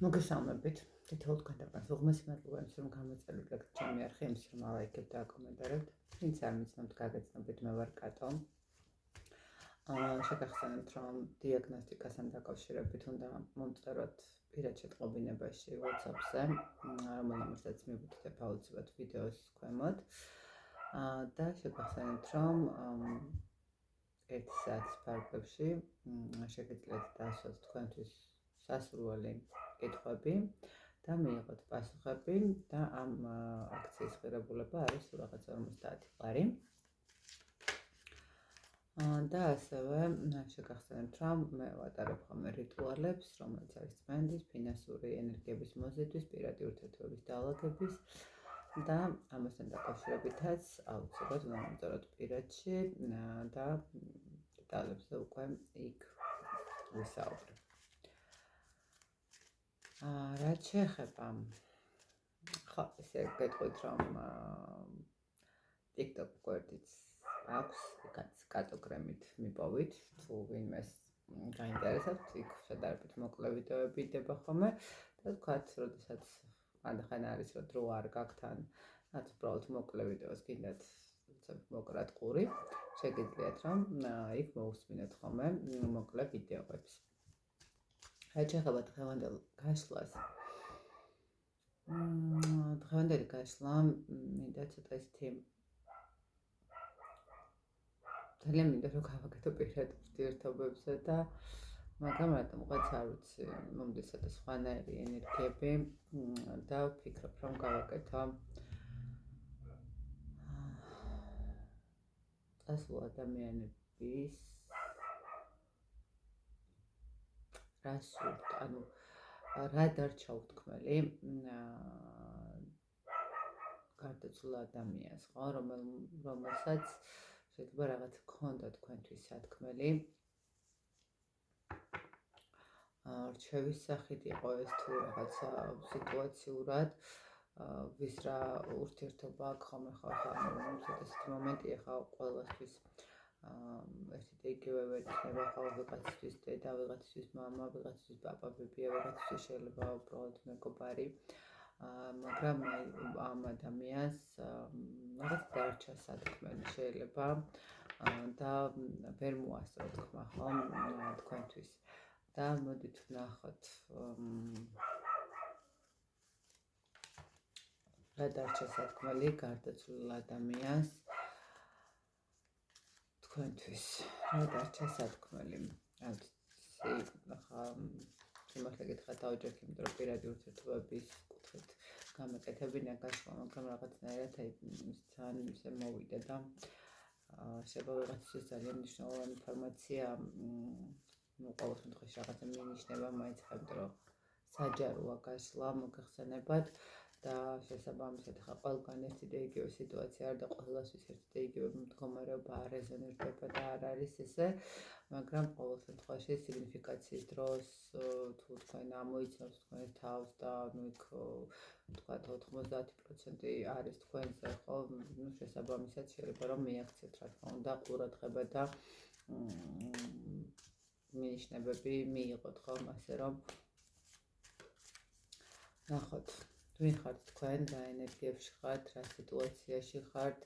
მოგესალმებით. თითოეულ თქვენთან უღმესი მადლობა იმის, რომ გამოიწერეთ ლექციები ჩემი არხი, იმის, რომ ალაიქებთ და აკომენტარებთ. ვინც არ მიცნობთ, გაგეცნობით, მე ვარ კატო. შეგახსენებთ, რომ დიაგნოსტიკასთან დაკავშირებით უნდა მომწეროთ პირად შეტყობინებაში WhatsApp-ზე, რომელსაც მივუთითებ აუცილებლად ვიდეოს ქვემოთ. და შეგახსენებთ, რომ 1 საათის ფარგლებში შეგიძლიათ დასვათ თქვენთვის სასურველი კითხვები და მიიღოთ პასუხები და ამ აქციის ღირებულება არის რაღაც 50 ლარი. და ასევე შეგახსენებთ, რომ მე ვატარებ ხოლმე რიტუალებს, რომელიც არის წმენდის, ფინანსური ენერგიების მოზიდვის, პირადი ურთიერთობების დაალაგების და ამასთან დაკავშირებითაც აუცილებლად უნდა მომწეროთ პირადში და დეტალებზე უკვე იქ ვისაუბრებ. რაც შეეხება, ხო, ესე გეტყვით, რომ TikTok გვერდიც აქვს, იქაც კატოგრამით მიპოვით, თუ ვინმეს გაინტერესებთ, იქ შედარებით მოკლე ვიდეოები იდება ხოლმე და თქვათ, როდესაც მანდ არის, რომ დრო არ გაქვთ ან რაც უბრალოდ მოკლე ვიდეოს გინდათ მოკრათ ყური, შეგიძლიათ, რომ იქ მოусმინოთ ხოლმე მოკლე ვიდეოებს. რაც შეეხება დღევანდელ გაშლას, დღევანდელი გაშლა მინდა ცოტა ისეთი ძალიან მინდა რომ გავაკეთო პირად ურთიერთობებზე და მაგრამ რატომღაც არ ვიცი, მომდის ცოტა სხვანაირი ენერგიები და ვფიქრობ, რომ გავაკეთო წასულ ადამიანების რა სურთ, ანუ რა დარჩა უთქმელი გარდაცვლილ ადამიანს, ხო, რომელსაც შეიძლება რაღაც გქონდა თქვენთვის სათქმელი. რჩევის სახით იყო ეს თუ რაღაცა სიტუაციურად, ვის რა ურთიერთობა აქვს ხოლმე ხალხი, ესეთი მომენტია ხა ყველასთვის ერთი და იგივე ვერ იქნება ხო ვიღაცისთვის დედა, ვიღაცისთვის მამა, ვიღაცისთვის პაპა, ბებია, ვიღაცისთვის შეიძლება უბრალოდ მეგობარი. მაგრამ ამ ადამიანს რაღაც დარჩა სათქმელი შეიძლება და ვერ მოასწრო თქმა ხო თქვენთვის. და მოდით ვნახოთ რა დარჩა სათქმელი გარდაცვლილ ადამიანს თქვენთვის. რა დარჩა სათქმელი. ახლა სიმართლე გითხრათ, დავიჯერთ, იმიტომ რომ პირადი ურთიერთობების კუთხით გამეკეთებინა გაშლა, მაგრამ რაღაცნაირად ძალიან ისე მოვიდა და შეიძლება ვიღაცისთვის ძალიან მნიშვნელოვანი ინფორმაცია ყოველ შემთხვევაში რაღაცა მინიშნება მაინც ხა, იმიტომ რომ საჯაროა გაშლა მოგეხსენებათ და შესაბამისად ხა ყველგან ერთი და იგივე სიტუაცია არ და ყველასთვის ერთი და იგივე მდგომარეობა არ რეზონირდება და არ არის ესე, მაგრამ ყოველ შემთხვევაში სიგნიფიკაციის დროს თუ თქვენ ამოიცნოთ თქვენ თავს და იქ თქვათ 90% არის თქვენზე, ხო, შესაბამისად შეიძლება რომ მიაქციოთ რა თქმა უნდა ყურადღება და მინიშნებები მიიღოთ ხო, ასე რომ ნახოთ ვინ ხართ თქვენ, რა ენერგიებში ხართ, რა სიტუაციაში ხართ,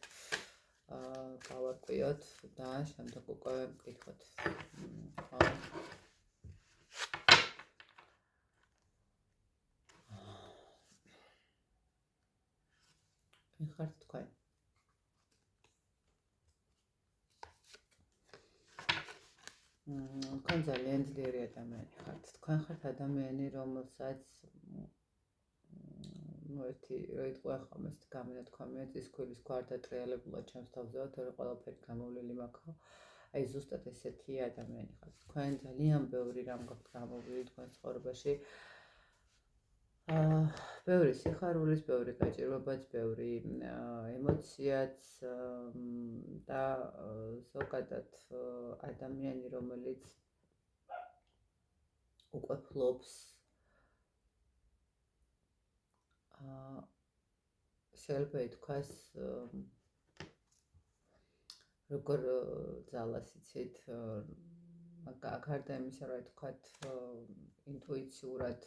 გავარკვიოთ და შემდეგ უკვე ვკითხოთ. ვინ ხართ თქვენ? თქვენ ძალიან ძლიერი ადამიანი ხართ. თქვენ ხართ ადამიანი, რომელსაც ერთი რო იტყვიან ხოლმე ეს გამინათქვამია წისქვილის გვარდატრიალებულად ჩემს თავზე, თორე ყველაფერი გამოვლილი მაქვს. აი ზუსტად ესეთი ადამიანი ხართ. თქვენ ძალიან ბევრი რამ გაქვთ გამოვლილი თქვენ ცხოვრებაში. ბევრი სიხარულის, ბევრი გაჭირვებაც, ბევრი ემოციაც და ზოგადად ადამიანი, რომელიც უკვე ფლობს შეიძლება ითქვას როგორ ძალას იცით, გარდა იმისა, რომ თქვათ ინტუიციურად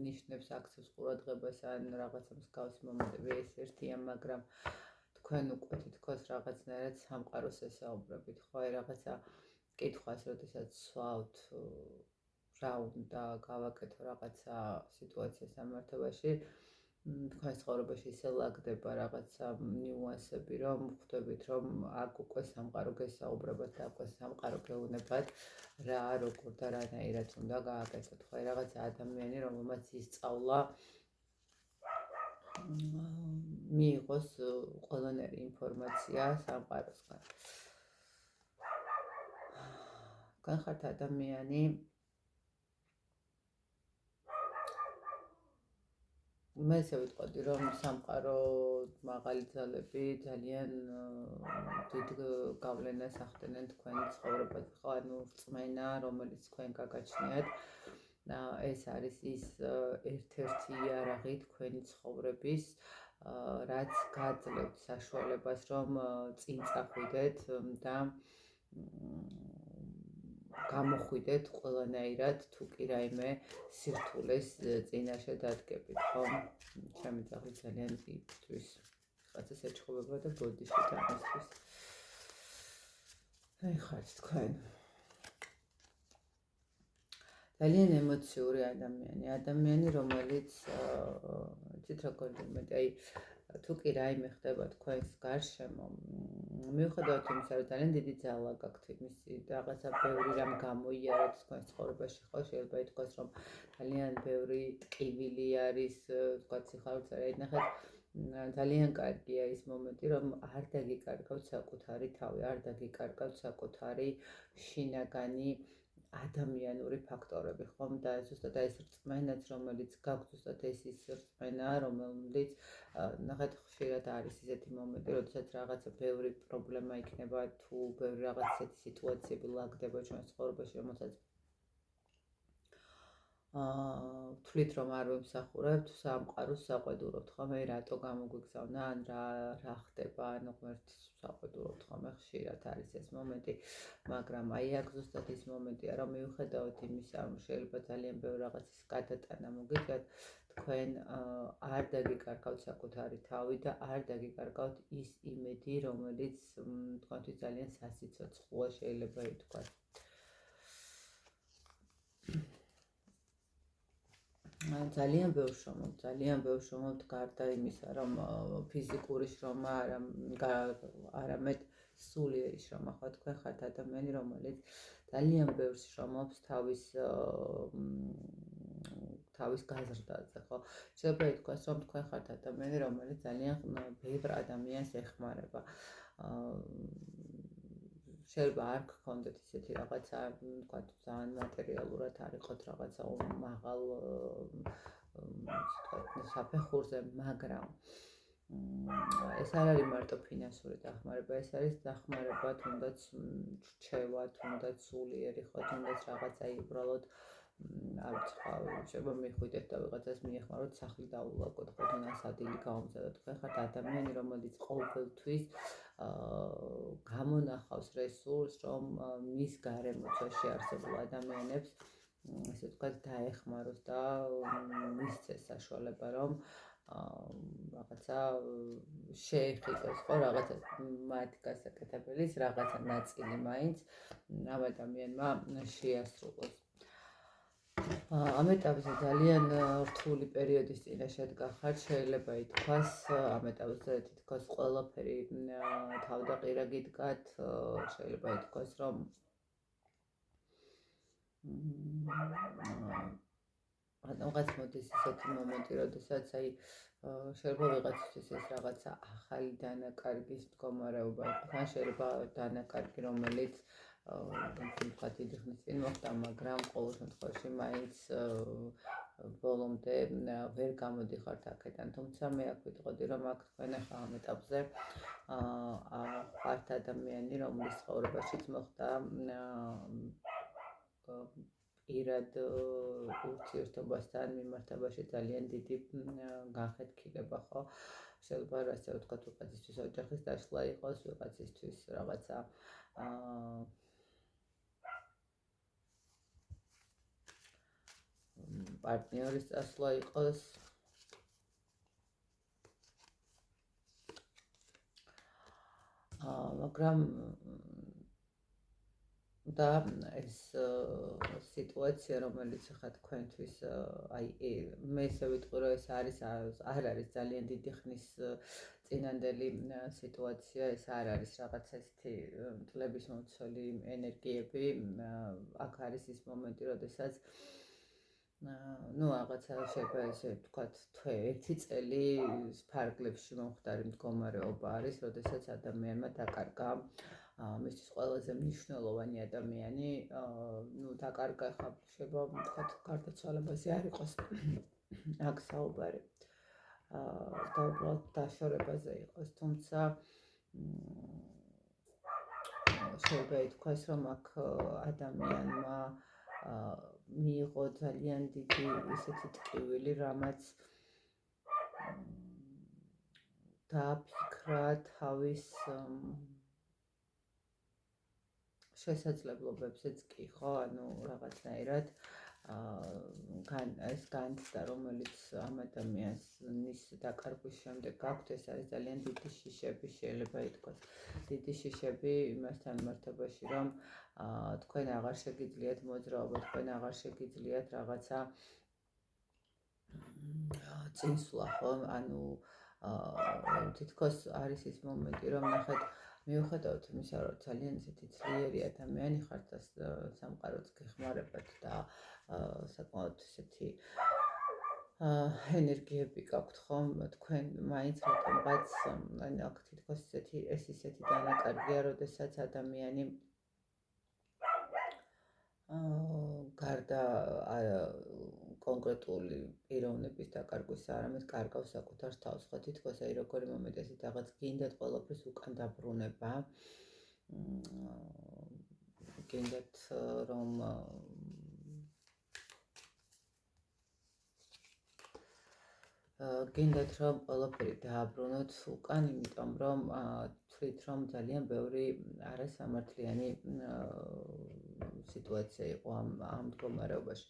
ნიშნებს აქცევს ყურადღებას ან რაღაცა მსგავსი მომენტები ეს ერთია, მაგრამ თქვენ უკვე თითქოს რაღაცნაირად სამყაროს ესაუბრებით, ხო? აი რაღაცა კითხვას, როდესაც სვავთ რა უნდა გავაკეთო რაღაცა სიტუაცია სამართლებაში, თქვენ ცხოვრებაში ისე ლაგდება რაღაცა ნიუანსები, რომ ხვდებით, რომ აქ უკვე სამყარო გესაუბრებათ და უკვე სამყარო გეუბნებათ რა, როგორ და რანაირად უნდა გააკეთოთ. ხო, რაღაცა ადამიანი, რომელმაც ისწავლა მიიღოს ყველანაირი ინფორმაცია სამყაროსგან. თქვენ ხართ ადამიანი, მე ესე ვიტყოდი, რომ სამყარო მაღალი ძალები ძალიან დიდ გავლენას ახდენენ თქვენ ცხოვრებაზე, ხო, ანუ რწმენა, რომელიც თქვენ გაგაჩნიათ, ეს არის ის ერთ-ერთი იარაღი თქვენი ცხოვრების, რაც გაძლევთ საშუალებას, რომ წინ წახვიდეთ და გამოხვიდეთ ყველანაირად თუ კი რაიმე სირთულეს წინაშე დადგებით, ხო? ჩემი ძაღლი ძალიან იწვის რაღაცას ეჩხუბება და ბოდიში დამისთვის. აი ხართ თქვენ ძალიან ემოციური ადამიანი, რომელიც იცით როგორ მეტი, აი თუ კი რაიმე ხდება თქვენს გარშემო, მიუხედავად იმისა, რომ ძალიან დიდი ძალა გაქვთ იმისი რაღაცა ბევრი რამ გამოიარეთ თქვენს ცხოვრებაში, ხო, შეიძლება ითქვას, რომ ძალიან ბევრი ტკივილი არის, თქვათ სიხარულს არ აინახეთ, ძალიან კარგია ის მომენტი, რომ არ დაგიკარგავთ საკუთარი თავი, არ დაგიკარგავთ საკუთარი შინაგანი ადამიანური ფაქტორები, ხომ? და ზუსტად ეს რწმენაც, რომელიც გაქვთ, ზუსტად ეს ის რწმენა, რომელიც ნახეთ, ხშირად არის ისეთი მომენტი, როდესაც რაღაცა ბევრი პრობლემა იქნება, თუ ბევრი რაღაც ისეთი სიტუაციები ლაგდება ჩვენს ცხოვრებაში, რომელსაც ვთვლით, რომ არ ვიმსახურებთ, სამყაროს საყვედურობთ, ხომ? აი რატო გამოგვიგზავნა, ან რა ხდება, ანუ ღმერთს საყვედურობთ, ხომ? ხშირად არის ეს მომენტი, მაგრამ აი აქ ზუსტად ის მომენტია, რომ მიუხედავად იმისა, რომ შეიძლება ძალიან ბევრი რაღაცის გადატანა მოგიწევთ, თქვენ არ დაგიკარგავთ საკუთარი თავი და არ დაგიკარგავთ ის იმედი, რომელიც თქვენთვის ძალიან სასიცოცხლოა, შეიძლება ითქვას. ძალიან ბევრ შრომობთ გარდა იმისა, რომ ფიზიკური შრომა, არამედ სულიერი შრომა, ხო, თქვენ ხართ ადამიანი, რომელიც ძალიან ბევრ შრომობს თავის გაზრდაზე, ხო? შეიძლება ითქვას, რომ თქვენ ხართ ადამიანი, რომელიც ძალიან ბევრ ადამიანს ეხმარება. შეიძლება არ გქონდეთ ისეთი რაღაცა, თქვათ, ძალიან მატერიალურად არ იყოთ რაღაცა მაღალ საფეხურზე, მაგრამ ეს არ არის მარტო ფინანსური დახმარება, ეს არის დახმარება თუნდაც რჩევა, თუნდაც სულიერი, ხო, თუნდაც რაღაცა უბრალოდ არ ვიცი, შეიძლება მიხვიდეთ და ვიღაცას მიეხმაროთ სახლი დაულაგოთ, ხო, ნასადილი გაუმზადოთ. თქვენ ხართ ადამიანი, რომელიც ყოველთვის გამონახავს რესურსს, რომ მის გარემოცვაში არსებულ ადამიანებს, ესე ვთქვათ, დაეხმაროს და მისცეს საშუალება, რომ რაღაცა შეეხიკოს, ხო, რაღაცა მათი გასაკეთებელის რაღაცა ნაწილი მაინც ამ ადამიანმა შეასრულოს. ამ ეტაპზე ძალიან რთული პერიოდის წინაშე დგახართ, შეიძლება ითქვას, ამ ეტაპზე თითქოს ყველაფერი თავდაყირა გიდგათ, შეიძლება ითქვას, რომ რაღაც მოდის ისეთი მომენტი, როდესაც აი შეიძლება ვიღაცისთვის ეს რაღაცა ახალი დანაკარგის მდგომარეობა იყოს, ან შეიძლება დანაკარგი, რომელიც თქვა დიდი ხნის წინ მოხდა, მაგრამ ყოველ შემთხვევაში მაინც ბოლომდე ვერ გამოდიხართ აქედან. თუმცა მე აქ ვიტყოდი, რომ აქ თქვენ ახლა ამ ეტაპზე ხართ ადამიანი, რომლის ცხოვრებაშიც მოხდა პირად ურთიერთობასთან მიმართებაში ძალიან დიდი განხეთქილება, ხო? შეიძლება ასე ვთქვათ, ვიღაცისთვის ოჯახის დაშლა იყოს, ვიღაცისთვის რაღაცა პარტნიორის წასვლა იყოს. მაგრამ და ეს სიტუაცია, რომელიც ხა თქვენთვის მე ესე ვიტყვი, რომ ეს არ არის ძალიან დიდი ხნის წინანდელი სიტუაცია, ეს არ არის რაღაცა ესეთი წლების მომცველი ენერგიები. აქ არის ის მომენტი, როდესაც რაღაცა შეიძლება ესე ვთქვათ, ერთი წელი ფარგლებში მომხდარი მდგომარეობა არის, როდესაც ადამიანმა დაკარგა მისთვის ყველაზე მნიშვნელოვანი ადამიანი, დაკარგა, ხა შეიძლება ვთქვათ, გარდაცვალებაზე არ იყოს აქ საუბარი. და უბრალოდ დაშორებაზე იყოს, თუმცა შეიძლება ითქვას, რომ აქ ადამიანმა მიიღო ძალიან დიდი ისეთი ტკივილი, რამაც დააფიქრა თავის შესაძლებლობებზეც კი, ხო, რაღაცნაირად ეს განცდა, რომელიც ამ ადამიანის დაკარგვის შემდეგ გაქვთ, ეს არის ძალიან დიდი შიშები, შეიძლება ითქვას. დიდი შიშები იმასთან მიმართებაში, რომ თქვენ აღარ შეგიძლიათ მოძრაობა, თქვენ აღარ შეგიძლიათ რაღაცა წინსვლა, ხო? თითქოს არის ის მომენტი, რომ ნახეთ, მიუხედავად იმისა, რომ ძალიან ისეთი ძლიერი ადამიანი ხართ და სამყაროც გეხმარებათ და საკმაოდ ისეთი ენერგიები გაქვთ, ხო? თქვენ მაინც რატომღაც აქ თითქოს ისეთი დანაკარგია, როდესაც ადამიანი გარდა კონკრეტული პიროვნების დაკარგვისა, არამედ კარგავს საკუთარ თავს, ხო, თითქოს როგორი მომენტი ესეთ რაღაც გინდათ ყველაფრის უკან დაბრუნება, გინდათ რომ ყველაფერი დააბრუნოთ უკან, იმიტომ რომ თვლით, რომ ძალიან ბევრი არასამართლიანი სიტუაცია იყო ამ მდგომარეობაში.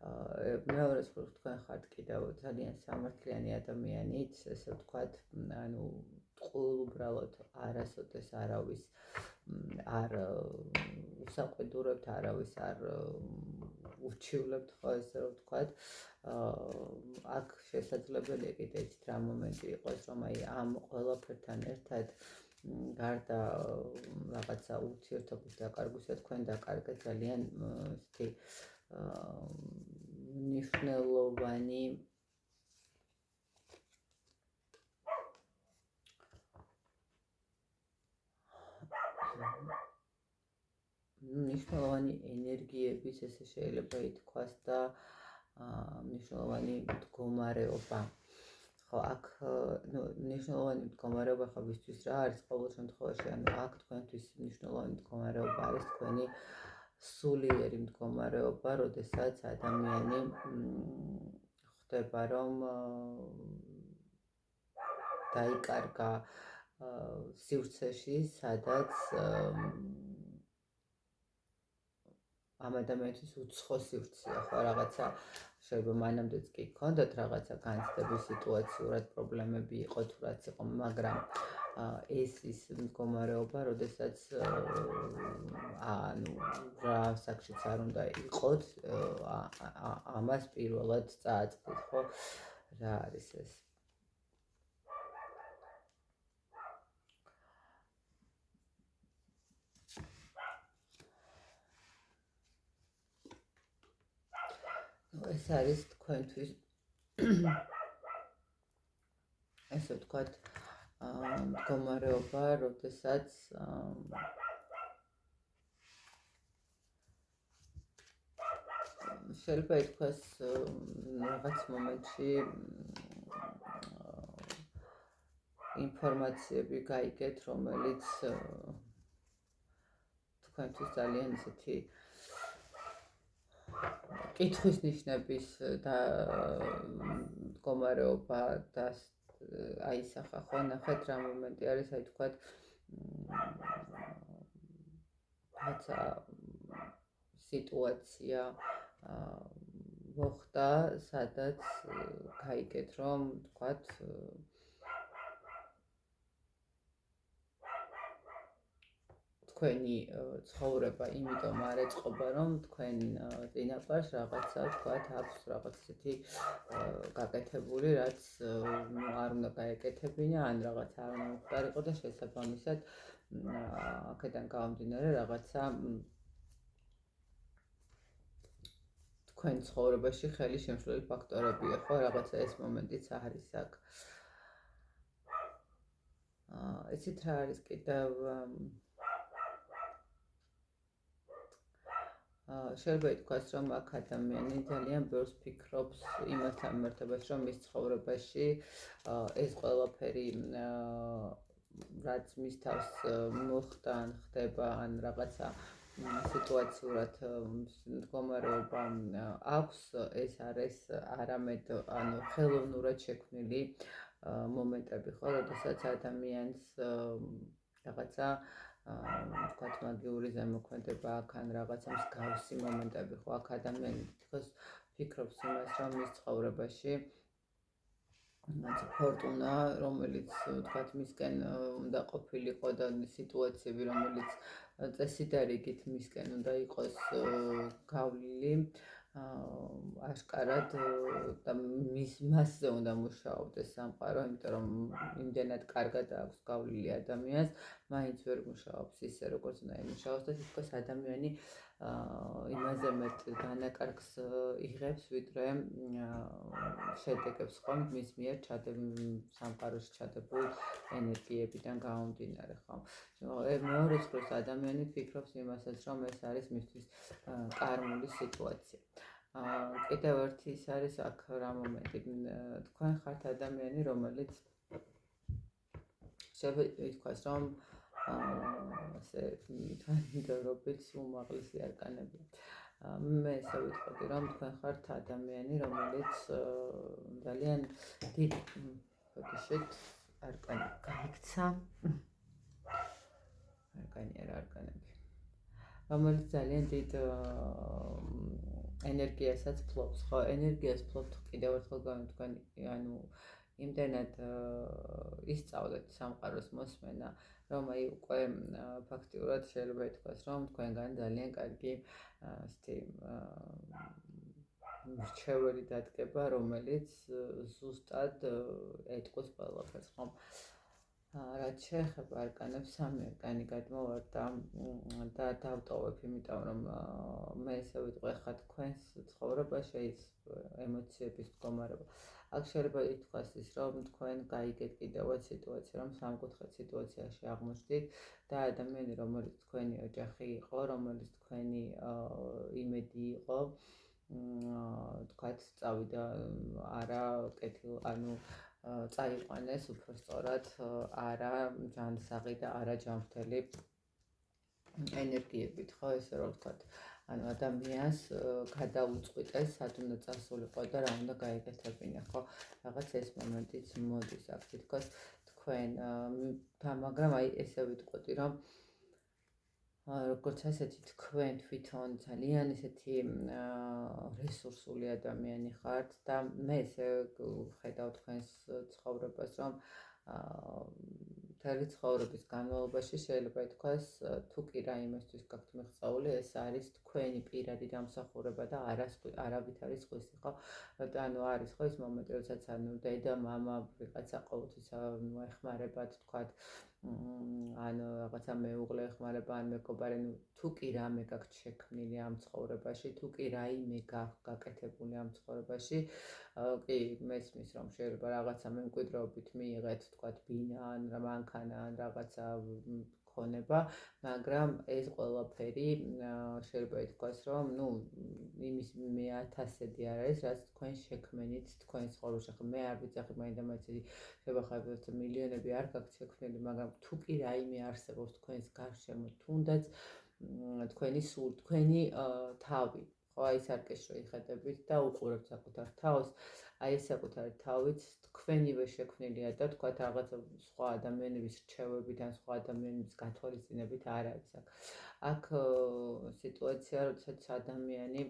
მეორეს მხრივ თქვენ ხართ კიდევ ძალიან სამართლიანი ადამიანიც, ესე ვთქვათ, უბრალოდ არასოდეს არავის არ უსაყვედურებთ, არავის არ ურჩივლებთ, ხო, ესე რომ ვთქვათ. აქ შესაძლებელია კიდე ისეთ რა მომენტი იყოს, რომ ამ ყველაფერთან ერთად გარდა რაღაცა ურთიერთობის დაკარგვისა, თქვენ დაკარგეთ ძალიან ისეთი მნიშვნელოვანი ენერგიების, ესე შეიძლება ითქვას, და მნიშვნელოვანი მდგომარეობა. ხო, აქ მნიშვნელოვანი მდგომარეობა ხო ვისთვის რა არის ყოველ შემთხვევაში, აქ თქვენთვის მნიშვნელოვანი მდგომარეობა არის თქვენი სულიერი მდგომარეობა, როდესაც ადამიანი ხვდება, რომ დაიკარგა სივრცეში, სადაც ამ ადამიანთვის უცხო სივრცეა, ხო, რაღაცა შეიძლება მანამდეც კი გქონდათ რაღაცა განცდები, სიტუაციურად პრობლემები იყო, თუ რაც იყო, მაგრამ ეს ის მდგომარეობა, როდესაც რა საკშიც არ უნდა იყოთ, ამას პირველად წააწყდით, ხო? რა არის ეს? ეს არის თქვენთვის ესე ვთქვათ, მდგომარეობა, როდესაც შეიძლება ითქვას რაღაც მომენტში ინფორმაციები გაიგეთ, რომელიც თქვენთვის ძალიან ისეთი კითხვის ნიშნების და მდგომარეობა და აისახა, ხო, ნახეთ რა მომენტი არის, თქვათ რაღაცა სიტუაცია, მოხდა, სადაც გაიგეთ, რომ თქვათ თქვენი ცხოვრება იმიტომ არ ეწყობა, რომ თქვენ წინაპარს რაღაცა თქვათ აქვს რაღაც ისეთი გაკეთებული, რაც არ უნდა გაეკეთებინა, ან რაღაც არ უნდა მოხდარიყო და შესაბამისად აქედან გამომდინარე რაღაცა თქვენ ცხოვრებაში ხელი შემშლელი ფაქტორებია, ხო, რაღაცა ეს მომენტიც არის აქ. იცით რა არის კიდევ შეიძლება ითქვას, რომ აქ ადამიანი ძალიან ბევრს ფიქრობს იმასთან მიმართებაში, რომ მის ცხოვრებაში ეს ყველაფერი რაც მის თავს მოხდა ან ხდება, ან რაღაცა სიტუაციურად მდგომარეობა აქვს, ეს არის არამედ ხელოვნურად შექმნილი მომენტები, ხო, როდესაც ადამიანს რაღაცა თქვათ მაგიური ზემოქმედება აქ ან რაღაცა მსგავსი მომენტები, ხო, აქ ადამიანი თითქოს ფიქრობს იმას, რომ მის ცხოვრებაში ფორტუნა, რომელიც თქვათ მისკენ უნდა ყოფილიყო და სიტუაციები, რომელიც წესიდარიგით მისკენ უნდა იყოს გავლილი, აშკარად და მასზე უნდა მუშაობდეს სამყარო, იმიტომ რომ იმდენად კარგად აქვს გავლილი ადამიანს, მაინც ვერ მუშაობს ისე, როგორც უნდა იმუშაოს და თითქოს ადამიანი იმაზე მეტ დანაკარგს იღებს, ვიდრე შედეგებს, ხო, მის მიერ სამყაროში ჩადებულ ენერგიებიდან გამომდინარე, ხო. მეორე მხრივ ადამიანი ფიქრობს იმასაც, რომ ეს არის მისთვის კარმული სიტუაცია. კიდევ ერთი ის არის აქ რა მომენტი, თქვენ ხართ ადამიანი, რომელიც შეიძლება ითქვას, რომ ასე თანმიმდევრობით უმაღლესი არკანებია. მე ესე ვიტყოდი, რომ თქვენ ხართ ადამიანი, რომელიც ძალიან დიდ ფოტოშეთ არკანი გაიქცა. არკანი არა არკანები. რომელიც ძალიან დიდ ენერგიასაც ფლობს, ხო, ენერგიას ფლობთ კიდევ ერთხელ თქვენ, ანუ იმდენად ისწავლეთ სამყაროს მოსმენა, რომ აი უკვე ფაქტიურად შეიძლება ითქვას, რომ თქვენგან ძალიან კარგი ასეთი მრჩეველი დადგება, რომელიც ზუსტად ეტყვის ყველაფერს, ხო. რაც შეეხება არკანებს, 3 არკანი გადმოვარდა და დავტოვებ, იმიტომ რომ მე ესე ვიტყვი, ხა თქვენს ცხოვრებაში ის ემოციების მდგომარეობა. აქ შეიძლება ითქვას ის, რომ თქვენ გაიგეთ კიდევაც სიტუაცია, რომ სამკუთხედ სიტუაციაში აღმოჩნდით და ადამიანი, რომელიც თქვენი ოჯახი იყო, რომელიც თქვენი იმედი იყო, თქვათ წავიდა არა კეთილ, ანუ წაიყვანეს უბრალოდ არა ჯანსაღი და არა ჯანმრთელი ენერგიებით, ხო, ესე რომ ვთქვათ. ანუ ადამიანს გადაუწყვიტეს, სად უნდა წასულიყო და რა უნდა გაეკეთებინა, ხო? რაღაც ეს მომენტიც მოდის აქ თითქოს თქვენ მაგრამ აი ესე ვიტყოდი, რომ როგორც ასეთი თქვენ თვითონ ძალიან ესეთი რესურსული ადამიანი ხართ და მე ესე ხედავ თქვენს ცხოვრებას, რომ მთელი ცხოვრების განმავლობაში შეიძლება ითქვას, თუ კი რაიმესთვის გაქვთ მიღწეული, ეს არის თქვენი პირადი დამსახურება და არავით არის სხვისი, ხო? ანუ არის ხო ის მომენტი, როდესაც ანუ დედა, მამა, ვიღაცა ყოველთვის ეხმარებათ, თქვათ ან რაღაცა მეუღლე ეხმარება, ან მეგობარი, თუ კი რამე გაქვთ შექმნილი ამ ცხოვრებაში, თუ კი რაიმე გაქვთ გაკეთებული ამ ცხოვრებაში, კი მესმის, რომ შეიძლება რაღაცა მემკვიდრეობით მიიღეთ, თქვათ ბინა ან მანქანა ან რაღაცა ქონება, მაგრამ ეს ყველაფერი შეიძლება ითქვას, რომ იმის მე-1000-დი არ არის, რაც თქვენ შექმნით თქვენ ცხოვრებაში. მე არ ვიცახი მაინდა-მაინც შეიძლება ხართ მილიონები არ გაქვთ შექმნილი, მაგრამ თუ კი რაიმე არსებობს თქვენს გარშემო, თუნდაც თქვენი სული, თქვენი თავი, ხო, აი სარკეში იხედებით და უყურებთ საკუთარ თავს, აი ეს საკუთარი თავით თქვენივე შექმნილია და თქვათ რაღაცა სხვა ადამიანების რჩევებით ან სხვა ადამიანების გათვალისწინებით არ არის აქ. აქ სიტუაცია, როდესაც ადამიანი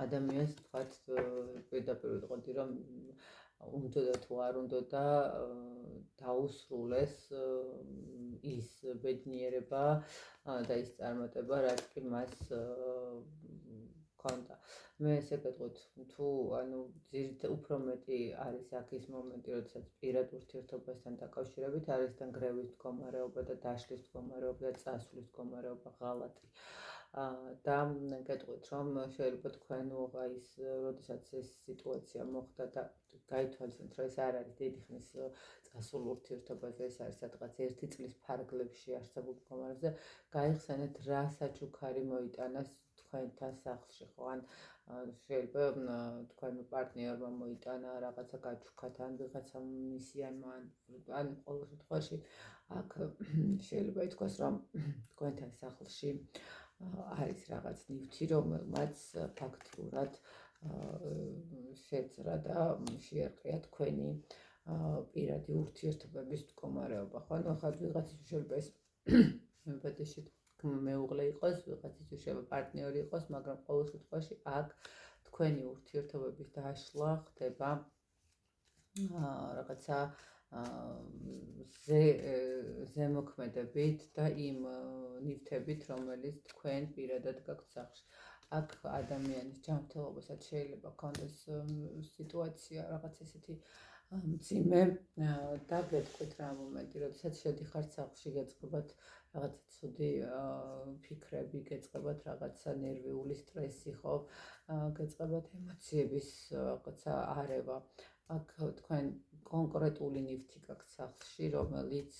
ადამიანს თქვათ პირდაპირ ვიტყოდი რომ უნდა თუ არ უნდა და დაუსრულეს ის ბედნიერება და ის წარმატება, რაც კი მას ქონდა. მე ესე გეტყვით, თუ ანუ უფრო მეტი არის აქ ის მომენტი, როდესაც პირად ურთიერთობასთან დაკავშირებით არის და ნგრევის მდგომარეობა და დაშლის მდგომარეობა და წასვლის მდგომარეობა ღალატი. და გეტყვით, რომ შეიძლება თქვენ ის როდესაც ეს სიტუაცია მოხდა და გაითვალისწინეთ, რომ ეს არ არის დიდი ხნის წასულ ურთიერთობაზე, ეს არის სადღაც 1 წლის ფარგლებში არსებულ მდგომარეობაზე, გაიხსენეთ რა საჩუქარი მოიტანას თქვენთან სახლში, ხო? ან შეიძლება თქვენ პარტნიორმა მოიტანა რაღაცა გაჩუქათ, ან ვიღაცა მისიანმა, ან ყოველ შემთხვევაში აქ შეიძლება ითქვას, რომ თქვენთან სახლში არის რაღაც ნივთი, რომელმაც ფაქტურად შეძრა და შეერყია თქვენი პირადი ურთიერთობების მდგომარეობა, ხო? ანუ ახლა ვიღაცის შეიძლება ეს მემკვიდრეში მეუღლე იყოს, ვიღაცის შეიძლება პარტნიორი იყოს, მაგრამ ყოველ შემთხვევაში აქ თქვენი ურთიერთობების დაშლა ხდება რაღაცა ზემოქმედებით და იმ ნივთებით, რომელიც თქვენ პირადად გაქვთ სახლში. აქ ადამიანის ჯანმრთელობასაც შეიძლება ქონდეს სიტუაცია რაღაც ესეთი მძიმე და გეტყვით რა მომენტი, როდესაც შედიხართ სახლში, გეწყობათ რაღაცა ცუდი ფიქრები, გეწყობათ რაღაცა ნერვიული სტრესი, ხო? გეწყობათ ემოციების რაღაცა არევა. აქ თქვენ კონკრეტული ნივთი გაქვთ სახლში, რომელიც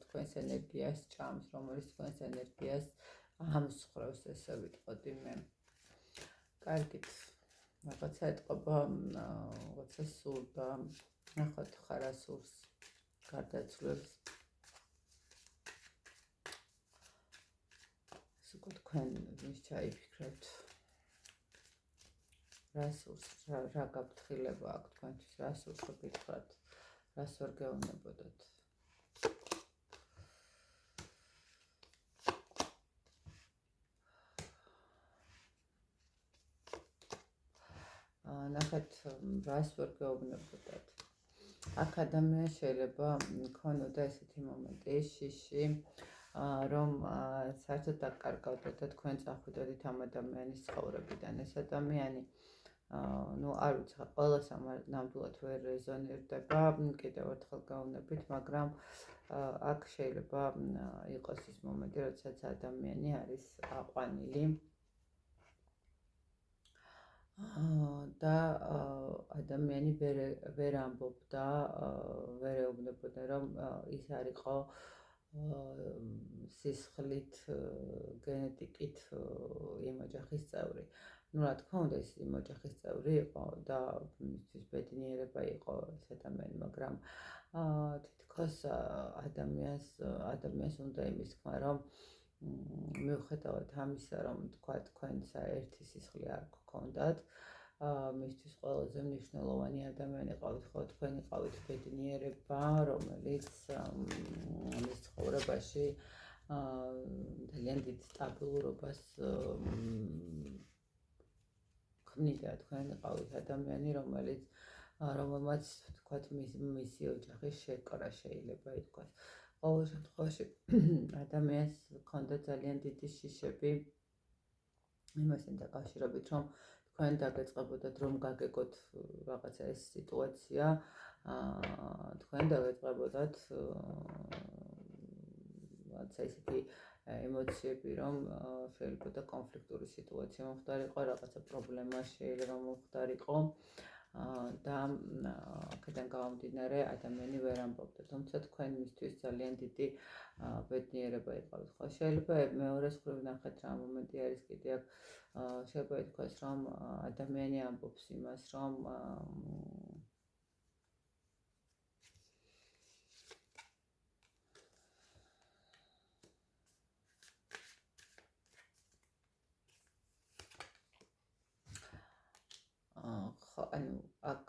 თქვენს ენერგიას ჭამს, რომელიც თქვენს ენერგიას ამსხვრევს, ესე ვიტყოდი მე. კარგით, რაღაცა ეტყობა, რაღაცა სურდა, ნახოთ ხარ ასურს გარდაცვლებს. ეს უკვე თქვენ ვის ჩაიფიქრებთ. რა სურს, რა გაფრთხილება აქვს თქვენთვის, რა სურს გითხრათ, რას ვერ გეუბნებოდათ. ნახეთ, რას ვერ გეუბნებოდათ. აქ ადამიანს შეიძლება ქონოდა ესეთი მომენტი, შიში, რომ საერთოდ დაკარგავდეთ და თქვენ წახვიდოდით ამ ადამიანის ცხოვრებიდან. ეს ადამიანი არ ვიცი, ყველას ნამდვილად ვერ რეზონირდება, კიდევ ერთხელ გაუნებით, მაგრამ აქ შეიძლება იყოს ის მომენტი, როდესაც ადამიანი არის აყვანილი და ადამიანი ვერ ამბობდა, ვერ ეუბნებოდა, რომ ის არ იყო სისხლით, გენეტიკით იმ ოჯახის წევრი. რა თქმა უნდა, ის იმ ოჯახის წევრი იყო და მისთვის ბედნიერება იყო ეს ადამიანი, მაგრამ თითქოს ადამიანს უნდა იმის თქმა, რომ მიუხედავად ამისა, რომ თქვა თქვენს ერთი სისხლი არ გქონდათ, მისთვის ყველაზე მნიშვნელოვანი ადამიანი ყავით, ხო, თქვენ იყავით ბედნიერება, რომელიც მის ცხოვრებაში ძალიან დიდ სტაბილურობას ქმნიდა. თქვენ იყავით ადამიანი, რომელმაც თქვათ მისი ოჯახის შეკრა შეიძლება ითქვას. ყოველ შემთხვევაში ადამიანს ჰქონდა ძალიან დიდი შიშები იმასთან დაკავშირებით, რომ თქვენ დაგეწყებოდათ, რომ გაგეგოთ რაღაცა ეს სიტუაცია, თქვენ დაგეწყებოდათ რაღაცა ისეთი ემოციები, რომ შეიძლება და კონფლიქტური სიტუაცია მომხდარიყო, რაღაცა პრობლემა შეიძლება მომხდარიყო და აქედან გამომდინარე ადამიანი ვერ ამბობდა, თუმცა თქვენ მისთვის ძალიან დიდი ბედნიერება იყავით, ხო? შეიძლება მეორეს მხრივ ნახეთ რა მომენტი არის კიდე აქ, შეიძლება ითქვას, რომ ადამიანი ამბობს იმას, რომ ხო, ანუ აქ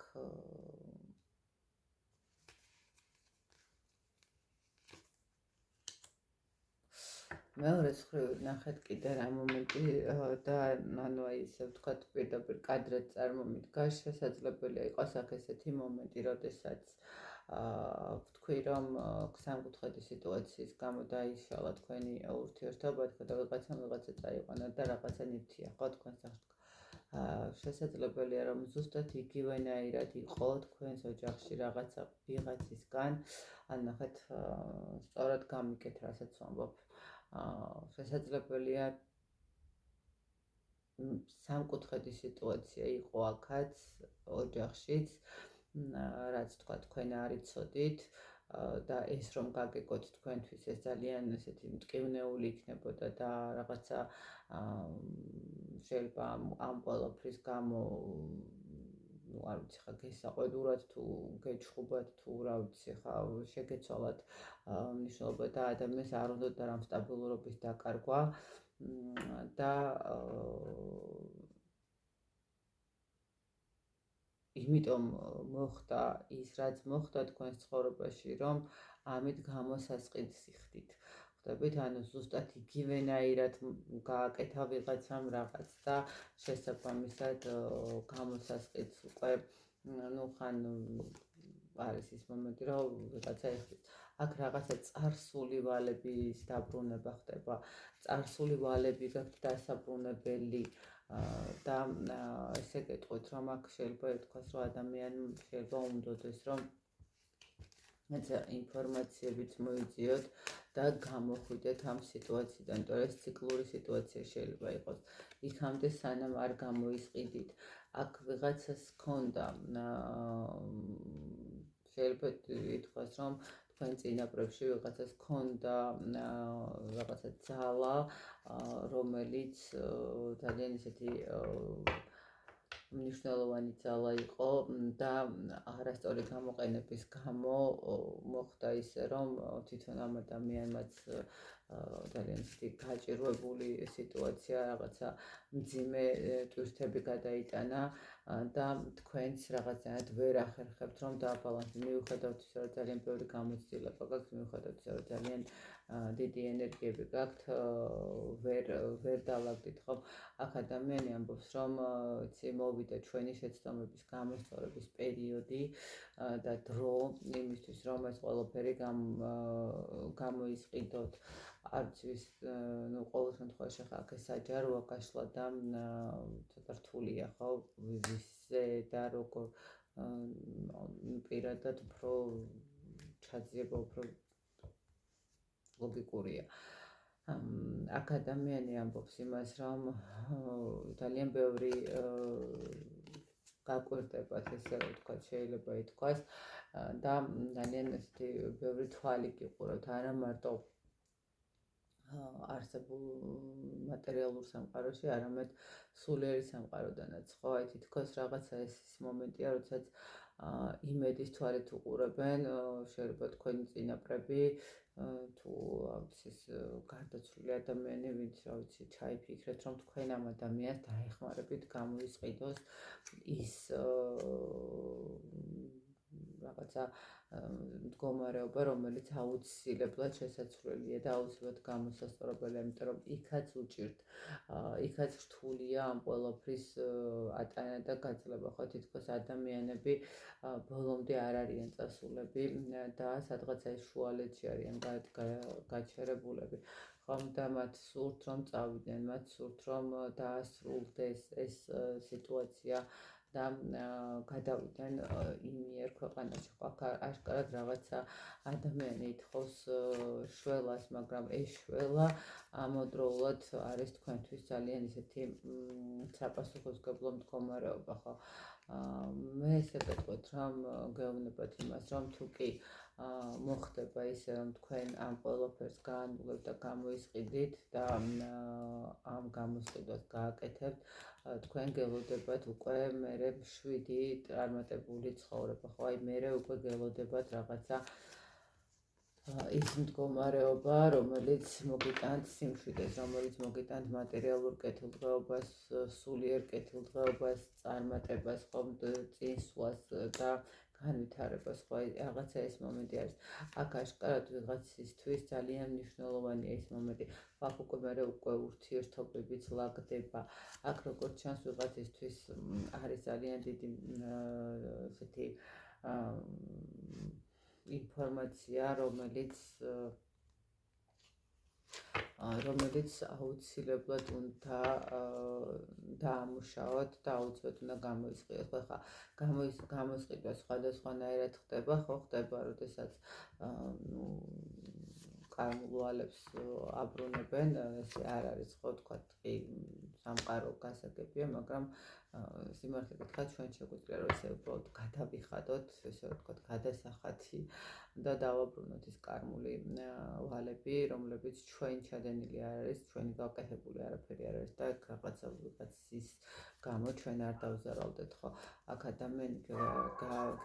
მეორეს მხრივ ნახეთ კიდე რა მომენტი და ანუ აი ისე ვთქვათ პირდაპირ კადრად წარმომიდგა შესაძლებელია იყოს აქ ესეთი მომენტი, როდესაც ვთქვი რომ სამკუთხედის სიტუაციის გამო დაიშალა თქვენი ურთიერთობა, თქვა და ვიღაცა წაიყვანა და რაღაცა ნივთია, ხო თქვენ სახში შესაძლებელია რომ ზუსტად იგივენაირად იყო თქვენს ოჯახში რაღაცა ვიღაცისგან, ან ნახეთ სწორად გამიგეთ რასაც ვამბობ. შესაძლებელია სამკუთხედის სიტუაცია იყო აქაც ოჯახშიც, რაც თქვა თქვენ არ იცოდით და ეს რომ გაგეკოთ თქვენთვის ეს ძალიან ესეთი მტკივნეული იქნებოდა და რაღაცა შეიძლება ამ ყველაფრის გამო ну არ ვიცი ხა გესაყვედურად თუ გეჩხუბად თუ რა ვიცი ხა შეგეცვალათ მნიშვნელობა და ადამიანს არ უნდა და რამ სტაბილურობის დაკარგვა და იმიტომ მოხდა ის რაც მოხდა თქვენს ცხოვრებაში რომ ამით გამოსასყიდს იხდით. ხვდებით, ანუ ზუსტად იგივენაირად გააკეთა ვიღაცამ რაღაც და შესაბამისად გამოსასყიდს უკვე ну ხან არის ის მომენტი რომ ვიღაცა ეხლის. აქ რაღაცა წარსული ვალების დაბრუნება ხდება. წარსული ვალები გაქვთ დასაბრუნებელი და ესე გეტყვით რომ აქ შეიძლება ითქვას რომ ადამიანს შეიძლება უნდოდეს რომ ეცა ინფორმაციებით მოიძიოთ და გამოხვიდეთ ამ სიტუაციიდან, იმიტომ რომ ეს ციკლური სიტუაცია შეიძლება იყოს. იქამდე სანამ არ გამოისყიდით, აქ ვიღაცას ჰქონდა შეიძლება ითქვას რომ თქვენ წინაპრებში ვიღაცას ჰქონდა რაღაცა ძალა, რომელიც ძალიან ისეთი მნიშვნელოვანი ძალა იყო და არასწორი გამოყენების გამო მოხდა ისე რომ თვითონ ამ ადამიანმაც ძალიან ისეთი გაჭირვებული სიტუაცია რაღაცა მძიმე ტვირთები გადაიტანა და თქვენც რაღაცნაირად ვერ ახერხებთ რომ დააბალანსოთ. მიუხედავად ისა რომ ძალიან ბევრი გამოცდილება გაქვთ, მიუხედავად ისა რომ ძალიან დიდი ენერგიები გაქვთ, ვერ დავაგდით ხომ. აქ ადამიანი ამბობს რომ იცი მოვიდა ჩვენი შეცდომების გამოსწორების პერიოდი და დრო იმისთვის რომ ეს ყველაფერი გამოისყიდოთ. არ ვიცი, ну ყოველ შემთხვევაში ხა აქ საჯაროა გაშლა და ცოტა რთულია ხო ვიზზე და როგორ პირადად უფრო ჩაძიება უფრო ლოგიკურია. აქ ადამიანი ამბობს იმას რომ ძალიან ბევრი გაკვირდებათ ესე ვთქვათ შეიძლება ითქვას და ძალიან ესეთი ბევრი თვალი გიყურებთ არა მარტო არსებულ მატერიალურ სამყაროში, არამედ სულიერი სამყაროდანაც, ხო, აი თითქოს რაღაცა ეს მომენტია, როდესაც იმედის თვალით უყურებენ, შეიძლება თქვენი წინაპრები, თუ ის გარდაცვლილი ადამიანი, ვინც რა ვიცი, ჩაიფიქრეთ, რომ თქვენ ამ ადამიანს დაეხმარებით გამოისყიდოს ის რაღაცა მდგომარეობა, რომელიც აუცილებლად შესაძლებელია და აუცილებლად გამოსასწორებელია, იმიტომ რომ იქაც უჭირთ, იქაც რთულია ამ ყველაფრის ატანა და გაძლება, ხო, თითქოს ადამიანები ბოლომდე არ არიან წასულები და სადღაცა ეს შუალედში არიან გაჩერებულები. ხომ და მათ სურთ რომ წავიდნენ, მათ სურთ რომ დაასრულდეს ეს სიტუაცია და გადავიდნენ იმიერ ქვეყანაში. აშკარად რაღაცა ადამიანი ითხოვს შველას, მაგრამ ეს შველა ამავდროულად არის თქვენთვის ძალიან ისეთი საპასუხისმგებლო მდგომარეობა, ხო? მე ესე გეტყვით რომ გეუბნებათ იმას, რომ თუ კი მოხდება ისე რომ თქვენ ამ ყველაფერს გაანულებთ და გამოისყიდით და ამ გამოსყიდვას გააკეთებთ, თქვენ გელოდებათ უკვე მერე 7 წარმატებული ცხოვრება, ხო? აი მერე უკვე გელოდებათ რაღაცა ის მდგომარეობა, რომელიც მოგიტანთ სიმშვიდეს, რომელიც მოგიტანთ მატერიალურ კეთილდღეობას, სულიერ კეთილდღეობას, წარმატებას, წინსვლას და განვითარებას, ხო, რაღაცა ეს მომენტი არის. აქ აშკარად ვიღაცისთვის ძალიან მნიშვნელოვანია ეს მომენტი. აქ უკვე ურთიერთობებიც ლაგდება. აქ როგორც ჩანს ვიღაცისთვის არის ძალიან დიდი ესეთი ინფორმაცია, რომელიც აუცილებლად უნდა დაამუშავოთ და აუცილებლად უნდა გამოისყიდოთ. ხო, ხა გამოსყიდვა სხვადასხვანაირად ხდება, ხო, ხდება, როდესაც კარმულვალებს აბრუნებენ, ესე არ არის, ხო, თქვათ, კი სამყარო გასაგებია, მაგრამ სიმართლე გითხრათ, ჩვენ შეგვიძლია რომ ესე უბრალოდ გადავიხადოთ, ესე ვთქვათ, გადასახათი და დავაბრუნოთ ის კარმული ვალები, რომლებიც ჩვენ ჩადენილი არ არის, ჩვენი გაკეთებული არაფერი არ არის და რაღაცის გამო ჩვენ არ დავზარავდეთ, ხო? აქ ადამიანი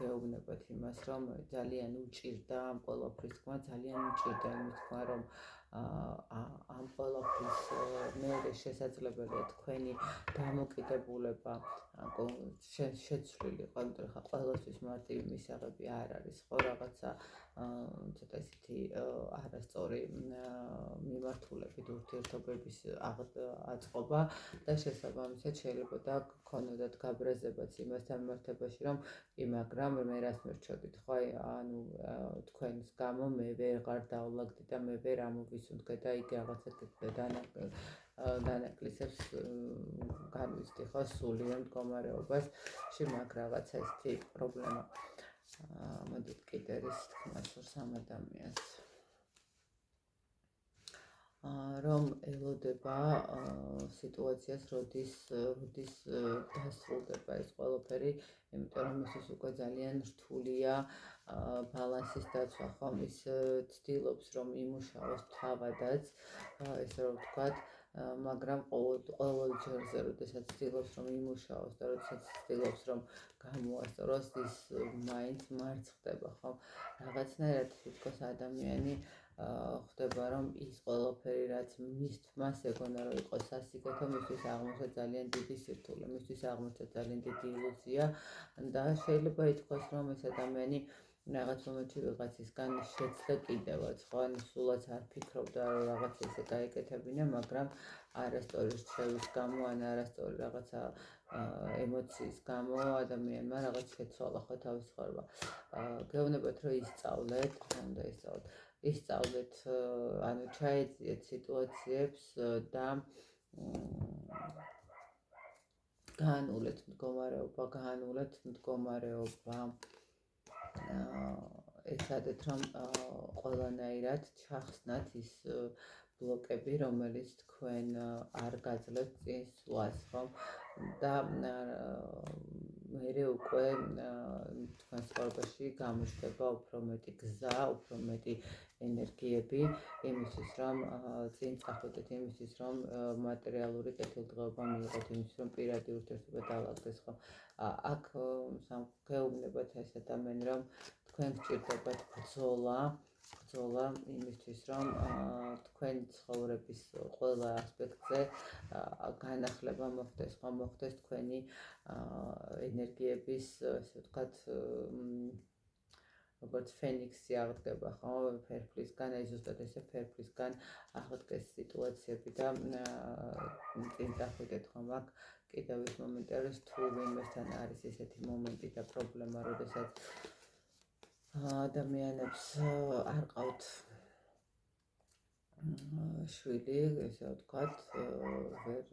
გეუბნებათ იმას, რომ ძალიან უჭირდა ამ ყველაფრის თქმა, ძალიან უჭირდა იმის თქმა, რომ ამ ყველაფრის მეორე შესაძლებელია თქვენი დამოკიდებულება შეცვლილი იყო, იმიტომ რომ ხა ყველასთვის მარტივი მისაღები არ არის, ხო, რაღაცა ცოტა ისეთი არასწორი მიმართულებით ურთიერთობების აწყობა და შესაბამისად შეიძლება და გქონოდათ გაბრაზებაც იმასთან მიმართებაში, რომ კი, მაგრამ მე რას მერჩევდით, ხო, ანუ თქვენს გამო მე ვეღარ დავლაგდი და მე ვერ ამოვისუნთქე და იგი რაღაცა დანაკლისებს განვიცდი, ხო, სულიერ მდგომარეობაში, მაგ რაღაცა ესეთი პრობლემა. მოდით კიდე ის თქმას სამ ადამიანს. რომ ელოდება სიტუაციას, როდის დასრულდება ეს ყველაფერი, იმიტომ რომ ის უკვე ძალიან რთულია ბალანსის დაცვა, ხო, ის ცდილობს რომ იმუშაოს თავადაც, ესე რომ ვთქვათ, მაგრამ ყოველ ჯერზე, როდესაც ცდილობს რომ იმუშაოს და როდესაც ცდილობს რომ გამოასწოროს, ის მაინც მარცხდება, ხო? რაღაცნაირად თითქოს ადამიანი ხდება, რომ ის ყველაფერი, რაც მას ეგონა რომ იყოს სასიკეთო, მისთვის აღმოჩნდა ძალიან დიდი სირთულე, მისთვის აღმოჩნდა ძალიან დიდი ილუზია და შეიძლება ითქვას, რომ ეს ადამიანი რაღაც მომენტში ვიღაცისგან შეცდა კიდევაც, ხო, ანუ სულაც არ ფიქრობდა, რომ რაღაც ესე გაეკეთებინა, მაგრამ არასწორი რჩევის გამო, ან არასწორი რაღაცა ემოციის გამო ადამიანმა რაღაც შეცვალა, ხო, თავის ცხოვრება. გეუბნებათ, რომ ისწავლეთ, უნდა ისწავლეთ, ანუ ჩაეძიეთ სიტუაციებს და გაანულეთ მდგომარეობა, ეცადეთ, რომ ყველანაირად ჩახსნათ ის ბლოკები, რომელიც თქვენ არ გაძლევთ წინსვლას, ხომ? და მერე უკვე თქვენ ცხოვრებაში გამოჩნდება უფრო მეტი გზა, უფრო მეტი ენერგიები იმისთვის, რომ წინ წახვიდეთ, იმისთვის, რომ მატერიალური კეთილდღეობა მიიღოთ, იმისთვის, რომ პირადი ურთიერთობა დაალაგდეს, ხო? აქ გეუბნებათ ეს ადამიანი, რომ თქვენ გჭირდებათ ბრძოლა იმისთვის, რომ თქვენი ცხოვრების ყველა ასპექტზე განახლება მოხდეს, ხო, მოხდეს თქვენი ენერგიების, ესე ვთქვათ, როგორც ფენიქსი აღდგება, ხო, ფერფლისგან, აი ზუსტად ესე ფერფლისგან აღდგეს სიტუაციები და წინ წახვიდეთ, ხო, მაგ კიდევ ის მომენტი არის, თუ ვინმესთან არის ესეთი მომენტი და პრობლემა, როდესაც ადამიანებს არ ყავთ შვილი, ესე ვთქვათ, ვერ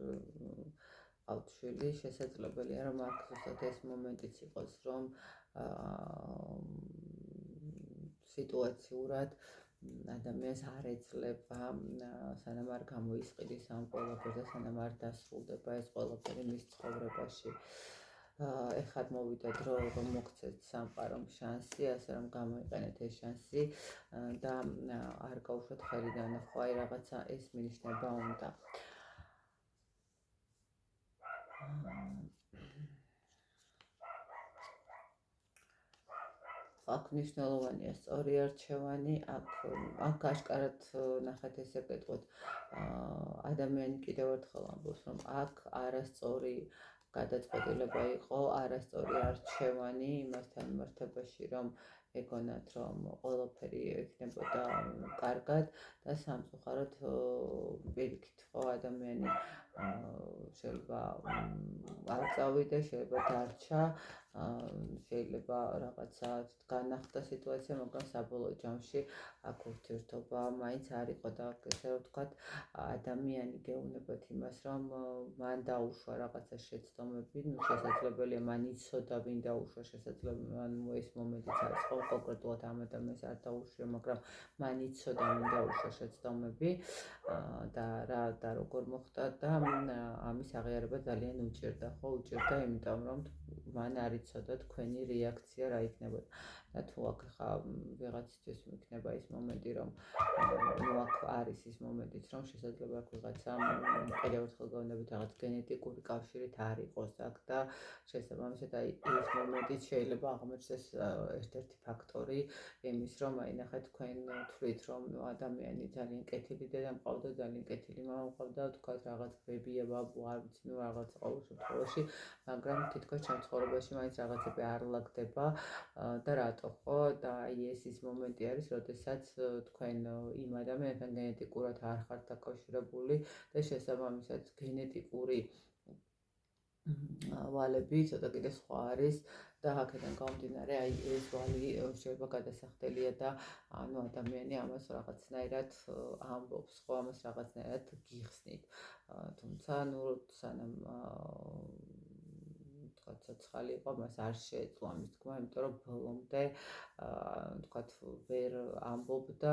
ყავთ შვილი, შესაძლებელია, რომ აქ ზუსტად ეს მომენტიც იყოს, რომ სიტუაციურად ადამიანს არ ეძლება, სანამ არ გამოისყიდის ამ ყველაფერს და სანამ არ დასრულდება ეს ყველაფერი მის ცხოვრებაში. ეხლა მოვიდა დრო, რომ მოგცეთ სამყარომ შანსი, ასე რომ გამოიყენეთ ეს შანსი და არ გაუშვათ ხელიდან, ხო, აი რაღაცა ეს მინიშნება უნდა. აქ მნიშვნელოვანია სწორი არჩევანი, აქ აშკარად ნახეთ ესე გეტყვით, ადამიანი კიდევ ერთხელ ამბობს, რომ აქ არასწორი გადაწყვეტილება იყო, არასწორი არჩევანი იმასთან მიმართებაში, რომ ეგონათ, რომ ყველაფერი ექნებოდა კარგად და სამწუხაროდ პირიქით ხო ადამიანი შეიძლება არ წავიდა, შეიძლება დარჩა, შეიძლება რაღაცა განახდა სიტუაცია, მაგრამ საბოლოო ჯამში აქ ურთიერთობა მაინც არ იყო და ესე რომ ვთქვათ, ადამიანი გეუბნებათ იმას, რომ მან დაუშვა რაღაცა შეცდომები, შესაძლებელია მან იცოდა ვინ დაუშვა, შესაძლებელია ეს მომენტიც არის ხო კონკრეტულად ამ ადამიანს არ დაუშვია, მაგრამ მან იცოდა ვინ დაუშვა შეცდომები და რა და როგორ მოხდა და ამის აღიარება ძალიან უჭირდა, ხო უჭირდა, იმიტომ რომ მან არ იცოდა თქვენი რეაქცია რა იქნებოდა. და თუ აქ ხა ვიღაცისთვის იქნება ის მომენტი, რომ ნუ აქ არის ის მომენტიც, რომ შესაძლოა აქ ვიღაცა კიდევ ერთხელ გეუბნებით რაღაც გენეტიკური კავშირით არ იყოს აქ და შესაბამისად აი ეს მომენტიც შეიძლება აღმოჩნდეს ერთ-ერთი ფაქტორი იმის, რომ აი ნახეთ თქვენ თვლით, რომ ადამიანი ძალიან კეთილი დედა მყავდა, ძალიან კეთილი მამა მყავდა, თქვათ რაღაც ბებია, ბაბუ, არ ვიცი, ნუ რაღაც ყოველ შემთხვევაში, მაგრამ თითქოს ჩემ ცხოვრებაში მაინც რაღაცები არ ლაგდება და რატო ხო? და აი ეს ის მომენტი არის, როდესაც თქვენ იმ ადამიანთან გენეტიკურად არ ხართ დაკავშირებული და შესაბამისად გენეტიკური ვალები ცოტა კიდე სხვა არის და აქედან გამომდინარე აი ეს ვალი შეიძლება გადასახდელია და ანუ ადამიანი ამას რაღაცნაირად ამბობს, ხო ამას რაღაცნაირად გიხსნით. თუმცა ნუ სანამ თქვათ ცოცხალი იყო, მას არ შეეძლო ამის თქმა, იმიტომ რომ ბოლომდე თქვათ ვერ ამბობდა,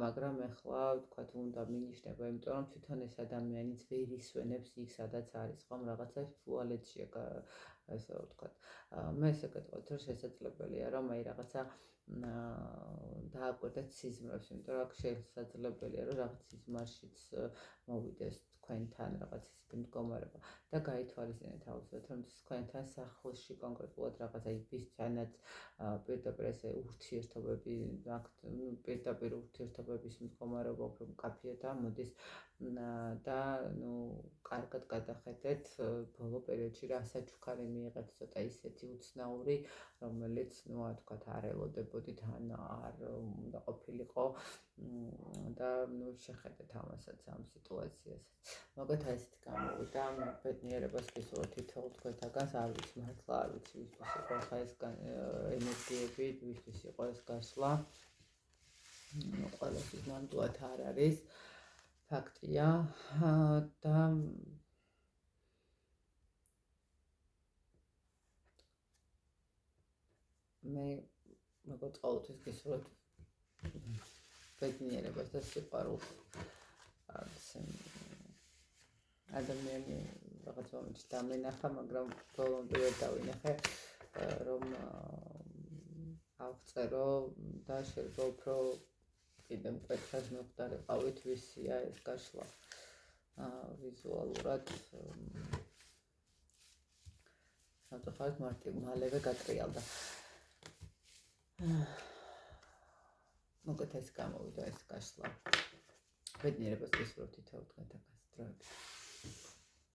მაგრამ ეხლა თქვათ უნდა მინიშნება, იმიტომ რომ თვითონ ეს ადამიანიც ვერ ისვენებს იქ, სადაც არის, ხომ რაღაცა ტუალეტშია ესე ვთქვათ. მე ესე გეტყვით, რომ შესაძლებელია, რომ აი რაღაცა დააკვირდეთ სიზმრებს, იმიტომ რომ აქ შესაძლებელია, რომ რაღაც სიზმარშიც მოვიდეს თქვენთან რაღაც ისეთი მდგომარეობა და გაითვალისწინეთ აუცილებლად, რომ თქვენთან სახლში კონკრეტულად რაღაცა იბისთანაც პირდაპირ ესე ურთიერთობები, პირდაპირ ურთიერთობების მდგომარეობა უფრო მკაფიო და მოდის და ნუ კარგად გადახედეთ ბოლო პერიოდში რა საჩუქარი მიიღეთ ცოტა ისეთი უცნაური, რომელიც ნუ თქვათ არ ელოდებოდით ან არ უნდა ყოფილიყო და ნუ შეხედეთ ამასაც ამ სიტუაციასაც. მოგეთ აი ესეთი გამოვიდა, ბედნიერებას გისურვებთ თითოეულ თქვენთაგანს, არ ვიცი მართლა არ ვიცი ვისთვის იყო ხა ეს ენერგიები, ვისთვის იყო ეს გასვლა. ყველასთვის ნამდვილად არ არის. ფაქტია და მე როგორც ყოველთვის გისურვებთ ბედნიერებას და სიყვარულს. ადამიანი რაღაც მომენტში დამენახა, მაგრამ ბოლომდე ვერ დავინახე, რომ ავწერო და შეიძლება უფრო კიდე მკვეთრად მივხვდარიყავით ვისია ეს გაშლა ვიზუალურად. სამწუხაროდ მალევე გატრიალდა. მოგეთ ეს გამოვიდა ეს გაშლა. ბედნიერებას გისურვებთ თითოეულ თქვენთაგანს. დროებით.